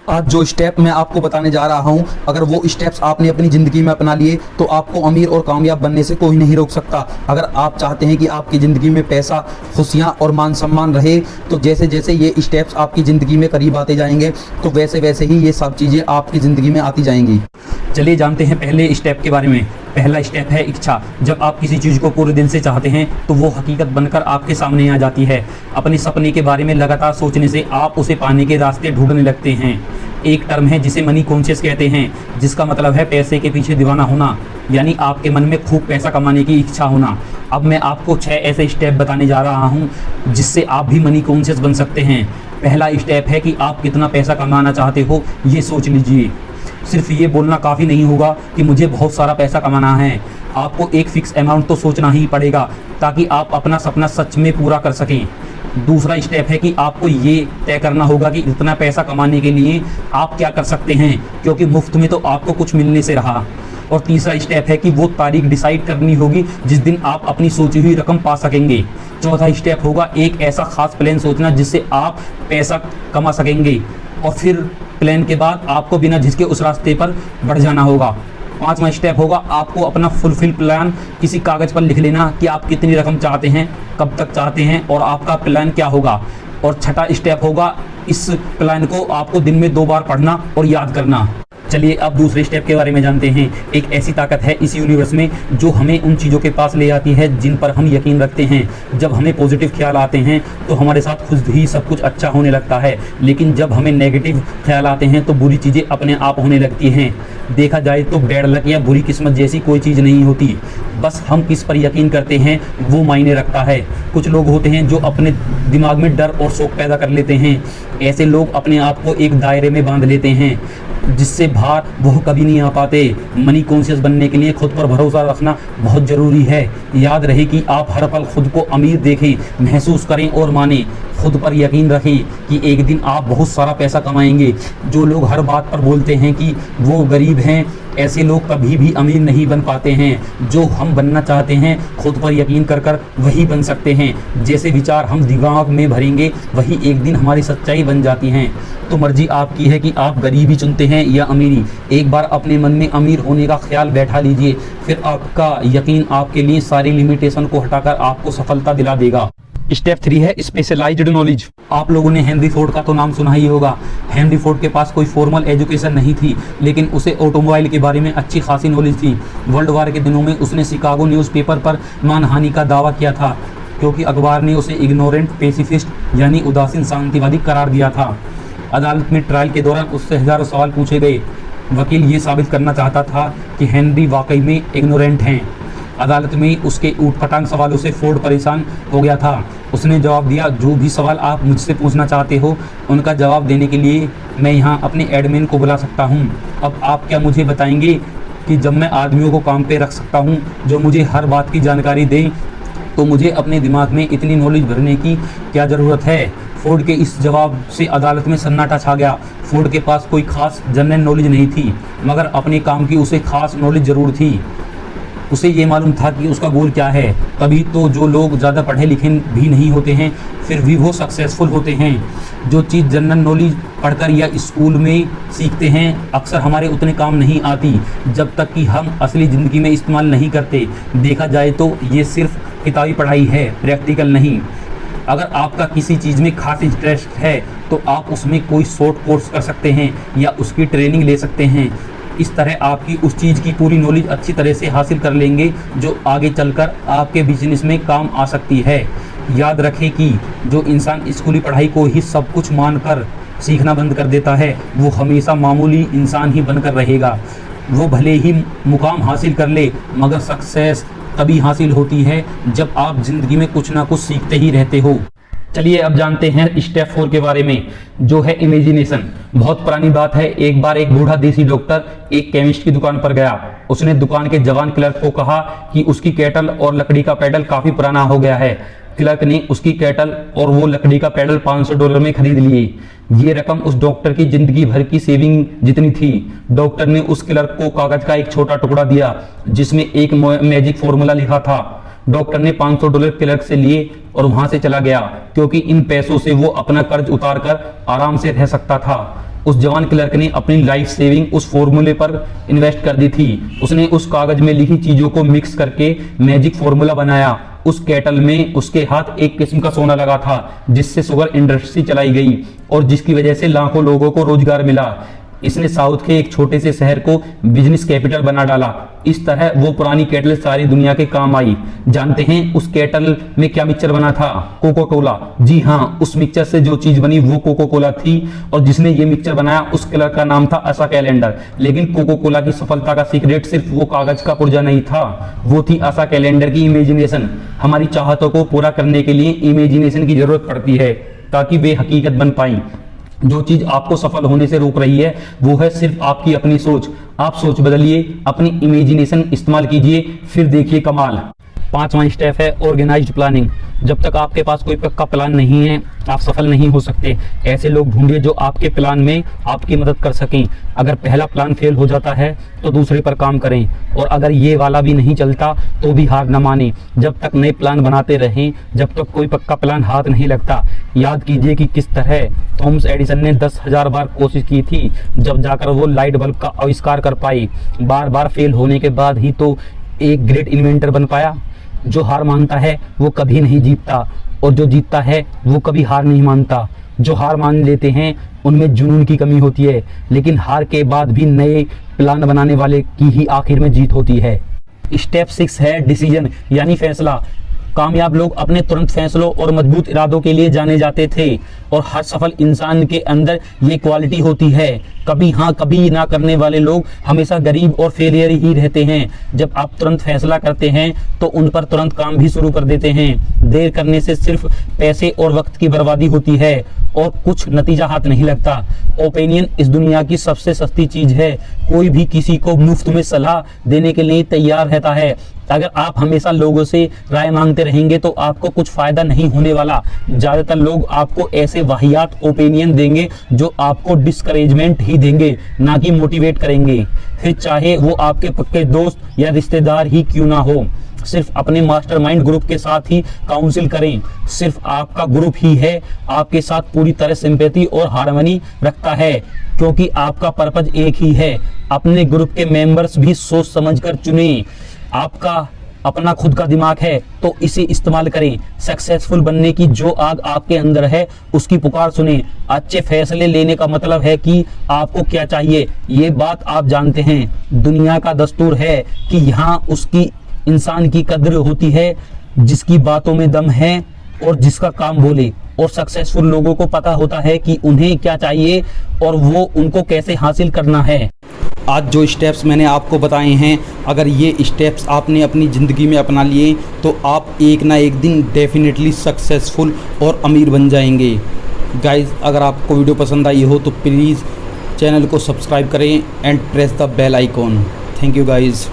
आज जो स्टेप मैं आपको बताने जा रहा हूं, अगर वो स्टेप्स आपने अपनी ज़िंदगी में अपना लिए तो आपको अमीर और कामयाब बनने से कोई नहीं रोक सकता। अगर आप चाहते हैं कि आपकी ज़िंदगी में पैसा, खुशियां और मान सम्मान रहे, तो जैसे जैसे ये स्टेप्स आपकी ज़िंदगी में करीब आते जाएंगे तो वैसे वैसे ही ये सब चीज़ें आपकी ज़िंदगी में आती जाएंगी। चलिए जानते हैं पहले स्टेप के बारे में। पहला स्टेप है इच्छा। जब आप किसी चीज़ को पूरे दिल से चाहते हैं तो वो हकीकत बनकर आपके सामने आ जाती है। अपने सपने के बारे में लगातार सोचने से आप उसे पाने के रास्ते ढूंढने लगते हैं। एक टर्म है जिसे मनी कॉन्शियस कहते हैं, जिसका मतलब है पैसे के पीछे दीवाना होना, यानी आपके मन में खूब पैसा कमाने की इच्छा होना। अब मैं आपको 6 ऐसे स्टेप बताने जा रहा हूँ जिससे आप भी मनी कॉन्शियस बन सकते हैं। पहला स्टेप है कि आप कितना पैसा कमाना चाहते हो ये सोच लीजिए। सिर्फ ये बोलना काफ़ी नहीं होगा कि मुझे बहुत सारा पैसा कमाना है। आपको एक फिक्स अमाउंट तो सोचना ही पड़ेगा ताकि आप अपना सपना सच में पूरा कर सकें। दूसरा स्टेप है कि आपको ये तय करना होगा कि इतना पैसा कमाने के लिए आप क्या कर सकते हैं, क्योंकि मुफ्त में तो आपको कुछ मिलने से रहा। और तीसरा स्टेप है कि वो तारीख डिसाइड करनी होगी जिस दिन आप अपनी सोची हुई रकम पा सकेंगे। चौथा स्टेप होगा एक ऐसा खास प्लान सोचना जिससे आप पैसा कमा सकेंगे, और फिर प्लान के बाद आपको बिना झिझके उस रास्ते पर बढ़ जाना होगा। पांचवा स्टेप होगा आपको अपना फुलफिल प्लान किसी कागज़ पर लिख लेना कि आप कितनी रकम चाहते हैं, कब तक चाहते हैं और आपका प्लान क्या होगा। और छठा स्टेप होगा इस प्लान को आपको दिन में 2 बार पढ़ना और याद करना। चलिए अब दूसरे स्टेप के बारे में जानते हैं। एक ऐसी ताकत है इस यूनिवर्स में जो हमें उन चीज़ों के पास ले आती है जिन पर हम यकीन रखते हैं। जब हमें पॉजिटिव ख्याल आते हैं तो हमारे साथ खुद ही सब कुछ अच्छा होने लगता है, लेकिन जब हमें नेगेटिव ख्याल आते हैं तो बुरी चीज़ें अपने आप होने लगती हैं। देखा जाए तो बैड लक या बुरी किस्मत जैसी कोई चीज़ नहीं होती, बस हम किस पर यकीन करते हैं वो मायने रखता है। कुछ लोग होते हैं जो अपने दिमाग में डर और शौक पैदा कर लेते हैं। ऐसे लोग अपने आप को एक दायरे में बांध लेते हैं जिससे बाहर वो कभी नहीं आ पाते। मनी कॉन्शियस बनने के लिए खुद पर भरोसा रखना बहुत ज़रूरी है। याद रहे कि आप हर पल खुद को अमीर देखें, महसूस करें और मानें। खुद पर यकीन रखें कि एक दिन आप बहुत सारा पैसा कमाएंगे। जो लोग हर बात पर बोलते हैं कि वो गरीब हैं, ऐसे लोग कभी भी अमीर नहीं बन पाते हैं। जो हम बनना चाहते हैं खुद पर यकीन कर कर वही बन सकते हैं। जैसे विचार हम दिमाग में भरेंगे वही एक दिन हमारी सच्चाई बन जाती हैं। तो मर्जी आपकी है कि आप गरीबी चुनते हैं या अमीरी। एक बार अपने मन में अमीर होने का ख्याल बैठा लीजिए, फिर आपका यकीन आपके लिए सारी लिमिटेशन को हटाकर आपको सफलता दिला देगा। स्टेप 3 है स्पेशलाइज्ड नॉलेज। आप लोगों ने हेनरी फोर्ड का तो नाम सुना ही होगा। हेनरी फोर्ड के पास कोई फॉर्मल एजुकेशन नहीं थी, लेकिन उसे ऑटोमोबाइल के बारे में अच्छी खासी नॉलेज थी। वर्ल्ड वार के दिनों में उसने शिकागो न्यूज़पेपर पर मानहानि का दावा किया था, क्योंकि अखबार ने उसे इग्नोरेंट पेसिफिस्ट यानी उदासीन शांतिवादी करार दिया था। अदालत में ट्रायल के दौरान उससे हज़ारों सवाल पूछे गए। वकील ये साबित करना चाहता था कि हेनरी वाकई में इग्नोरेंट हैं। अदालत में उसके ऊटपटांग सवालों से फोर्ड परेशान हो गया था। उसने जवाब दिया, जो भी सवाल आप मुझसे पूछना चाहते हो उनका जवाब देने के लिए मैं यहाँ अपने एडमिन को बुला सकता हूँ। अब आप क्या मुझे बताएंगे कि जब मैं आदमियों को काम पे रख सकता हूँ जो मुझे हर बात की जानकारी दें, तो मुझे अपने दिमाग में इतनी नॉलेज भरने की क्या ज़रूरत है। फोर्ड के इस जवाब से अदालत में सन्नाटा छा गया। फोर्ड के पास कोई खास जनरल नॉलेज नहीं थी, मगर अपने काम की उसे खास नॉलेज ज़रूर थी। उसे ये मालूम था कि उसका गोल क्या है। तभी तो जो लोग ज़्यादा पढ़े लिखे भी नहीं होते हैं फिर भी वो सक्सेसफुल होते हैं। जो चीज़ जनरल नॉलेज पढ़कर या स्कूल में सीखते हैं अक्सर हमारे उतने काम नहीं आती जब तक कि हम असली ज़िंदगी में इस्तेमाल नहीं करते। देखा जाए तो ये सिर्फ किताबी पढ़ाई है, प्रैक्टिकल नहीं। अगर आपका किसी चीज़ में खास इंटरेस्ट है तो आप उसमें कोई शॉर्ट कोर्स कर सकते हैं या उसकी ट्रेनिंग ले सकते हैं। इस तरह आपकी उस चीज़ की पूरी नॉलेज अच्छी तरह से हासिल कर लेंगे जो आगे चलकर आपके बिजनेस में काम आ सकती है। याद रखें कि जो इंसान स्कूली पढ़ाई को ही सब कुछ मानकर सीखना बंद कर देता है वो हमेशा मामूली इंसान ही बनकर रहेगा। वो भले ही मुकाम हासिल कर ले, मगर सक्सेस तभी हासिल होती है जब आप ज़िंदगी में कुछ ना कुछ सीखते ही रहते हो। चलिए अब जानते हैं स्टेप 4 के बारे में, जो है इमेजिनेशन। बहुत पुरानी बात है। एक बार एक बूढ़ा देसी डॉक्टर एक केमिस्ट की दुकान पर गया। उसने दुकान के जवान क्लर्क को कहा कि उसकी केटल और लकड़ी का पैडल काफ़ी पुराना हो गया है। क्लर्क ने उसकी केटल और वो लकड़ी का पैडल $500 में खरीद लिए। ये रकम उस डॉक्टर की जिंदगी भर की सेविंग जितनी थी। डॉक्टर ने उस क्लर्क को कागज का एक छोटा टुकड़ा दिया जिसमें एक मैजिक फॉर्मूला लिखा था। डॉक्टर ने $500 क्लर्क से लिए और वहां से चला गया, क्योंकि इन पैसों से वो अपना कर्ज उतार कर आराम से रह सकता था। उस जवान क्लर्क ने अपनी लाइफ सेविंग उस फॉर्मूले पर इन्वेस्ट कर दी थी। उसने उस कागज में लिखी चीजों को मिक्स करके मैजिक फॉर्मूला बनाया। उस केटल में उसके हाथ एक किस्म का सोना लगा था जिससे शुगर इंडस्ट्री चलाई गई और जिसकी वजह से लाखों लोगों को रोजगार मिला। इसने साउथ के एक छोटे से शहर को बिजनेस कैपिटल बना डाला। इस तरह वो पुरानी केटल सारी दुनिया के काम आई। जानते हैं उस केटल में क्या मिक्सचर बना था? Cocoa Cola. जी हाँ, उस मिक्सचर से जो चीज बनी वो कोको कोला थी और जिसने ये मिक्सचर बनाया उस कलर का नाम था आशा कैलेंडर। लेकिन कोको कोला की सफलता का सीक्रेट सिर्फ वो कागज का पुर्जा नहीं था, वो थी आशा कैलेंडर की इमेजिनेशन। हमारी चाहतों को पूरा करने के लिए इमेजिनेशन की जरूरत पड़ती है ताकि वे हकीकत बन पाई। जो चीज आपको सफल होने से रोक रही है वो है सिर्फ आपकी अपनी सोच। आप सोच बदलिए, अपनी इमेजिनेशन इस्तेमाल कीजिए, फिर देखिए कमाल। 5वां स्टेप है ऑर्गेनाइज्ड प्लानिंग। जब तक आपके पास कोई पक्का प्लान नहीं है आप सफल नहीं हो सकते। ऐसे लोग ढूंढिए जो आपके प्लान में आपकी मदद कर सकें। अगर पहला प्लान फेल हो जाता है तो दूसरे पर काम करें और अगर ये वाला भी नहीं चलता तो भी हार न माने। जब तक नए प्लान बनाते रहें जब तक कोई पक्का प्लान हाथ नहीं लगता। याद कीजिए कि किस तरह थॉमस एडिसन ने 10,000 बार कोशिश की थी जब जाकर वो लाइट बल्ब का आविष्कार कर पाए। बार बार फेल होने के बाद ही तो एक ग्रेट इन्वेंटर बन पाया। जो हार मानता है वो कभी नहीं जीतता और जो जीतता है वो कभी हार नहीं मानता। जो हार मान लेते हैं उनमें जुनून की कमी होती है, लेकिन हार के बाद भी नए प्लान बनाने वाले की ही आखिर में जीत होती है। स्टेप 6 है डिसीजन यानी फैसला। कामयाब लोग अपने तुरंत फैसलों और मजबूत इरादों के लिए जाने जाते थे और हर सफल इंसान के अंदर ये क्वालिटी होती है। कभी हाँ कभी ना करने वाले लोग हमेशा गरीब और फेलियर ही रहते हैं। जब आप तुरंत फैसला करते हैं तो उन पर तुरंत काम भी शुरू कर देते हैं। देर करने से सिर्फ पैसे और वक्त की बर्बादी होती है और कुछ नतीजा हाथ नहीं लगता। ओपिनियन इस दुनिया की सबसे सस्ती चीज है। कोई भी किसी को मुफ्त में सलाह देने के लिए तैयार रहता है। अगर आप हमेशा लोगों से राय मांगते रहेंगे तो आपको कुछ फायदा नहीं होने वाला। ज्यादातर लोग आपको ऐसे वाहियात ओपिनियन देंगे जो आपको डिस्करेजमेंट ही देंगे, ना कि मोटिवेट करेंगे। फिर चाहे वो आपके पक्के दोस्त या रिश्तेदार ही क्यों ना हो। सिर्फ अपने मास्टरमाइंड ग्रुप के साथ ही काउंसिल करें। सिर्फ आपका ग्रुप ही है आपके साथ पूरी तरह सिंपैथी और हार्मनी रखता है, क्योंकि आपका पर्पज एक ही है। अपने ग्रुप के मेंबर्स भी सोच समझकर चुनें। आपका अपना खुद का दिमाग है तो इसे इस्तेमाल करें। सक्सेसफुल बनने की जो आग आपके अंदर है उसकी पुकार सुने। अच्छे फैसले लेने का मतलब है कि आपको क्या चाहिए ये बात आप जानते हैं। दुनिया का दस्तूर है कि यहाँ उसकी इंसान की कद्र होती है जिसकी बातों में दम है और जिसका काम बोले। और सक्सेसफुल लोगों को पता होता है कि उन्हें क्या चाहिए और वो उनको कैसे हासिल करना है। आज जो स्टेप्स मैंने आपको बताए हैं, अगर ये स्टेप्स आपने अपनी ज़िंदगी में अपना लिए तो आप एक ना एक दिन डेफिनेटली सक्सेसफुल और अमीर बन जाएंगे। गाइज़, अगर आपको वीडियो पसंद आई हो तो प्लीज़ चैनल को सब्सक्राइब करें and press the bell icon. Thank you guys.